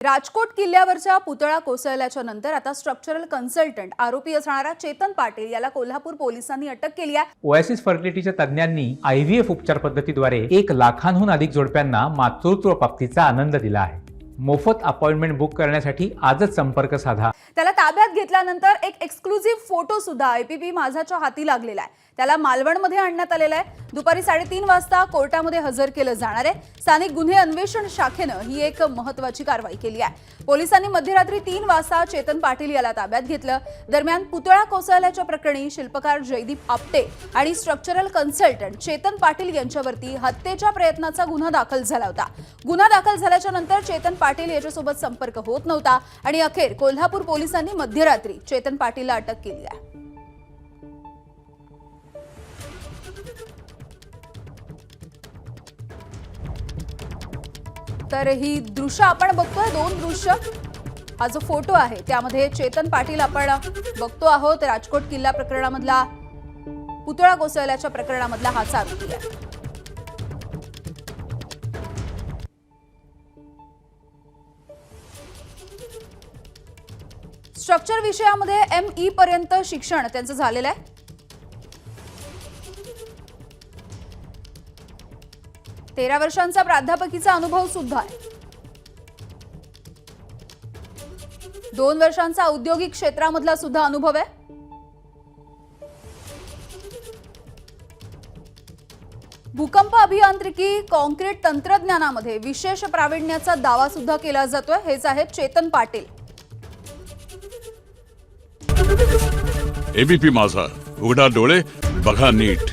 राजकोट किल्ल्यावरच्या पुतळा कोसळल्याच्या नंतर आता स्ट्रक्चरल कन्सल्टंट आरोपी असणारा चेतन पाटील याला कोल्हापूर पोलिसांनी अटक केली आहे। ओएसिस फर्टिलिटीच्या तज्ञांनी आयव्हीएफ उपचार पद्धतीद्वारे 1 लाखांहून अधिक जोडप्यांना मातृत्व प्राप्तीचा आनंद दिला आहे। मोफत अपॉइंटमेंट बुक करण्यासाठी आजच संपर्क साधा। त्याला ताब्यात घेतल्यानंतर एक एक्सक्लुझिव्ह फोटो सुद्धा आयपीपी माझाच्या हाती लागलेला आहे। त्याला मालवणमध्ये आणण्यात आलेला आहे। दुपारी 3:30 वाजता कोर्टामध्ये हजर केलं जाणार आहे। स्थानिक गुन्हे अन्वेषण शाखेनं ही एक महत्त्वाची कारवाई केली आहे। पोलिसांनी मध्यरात्री 3 वाजता चेतन पाटील याला ताब्यात घेतलं। दरम्यान पुतळा कोसळल्याच्या प्रकरणी शिल्पकार जयदीप आपटे आणि स्ट्रक्चरल कन्सल्टंट चेतन पाटील यांच्यावरती हत्येच्या प्रयत्नाचा गुन्हा दाखल झाला होता। गुन्हा दाखल झाल्याच्या नंतर चेतन पाटील याच्यासोबत संपर्क होत नव्हता आणि अखेर कोल्हापूर पोलिसांनी मध्यरात्री चेतन पाटीलला अटक केली आहे। तर ही दृश्य आपण बघतोय, 2 दृश्य। हा जो फोटो आहे त्यामध्ये चेतन पाटील आपण बघतो आहोत। राजकोट किल्ला प्रकरणामधला पुतळा कोसळल्याच्या प्रकरणामधला हाच आरोपी आहे। स्ट्रक्चर विषयामध्ये ME पर्यंत शिक्षण त्यांचं झालेलं आहे। 13 वर्षांचा प्राध्यापकीचा अनुभव सुद्धा आहे। 2 वर्षांचा औद्योगिक क्षेत्रामधला सुद्धा अनुभव आहे। भूकंप अभियांत्रिकी कॉन्क्रीट तंत्रज्ञानामध्ये विशेष प्रावीण्याचा दावा सुद्धा केला जातोय। हेच आहेत चेतन पाटील। एबीपी माझा, उघडा डोळे बघा नीट।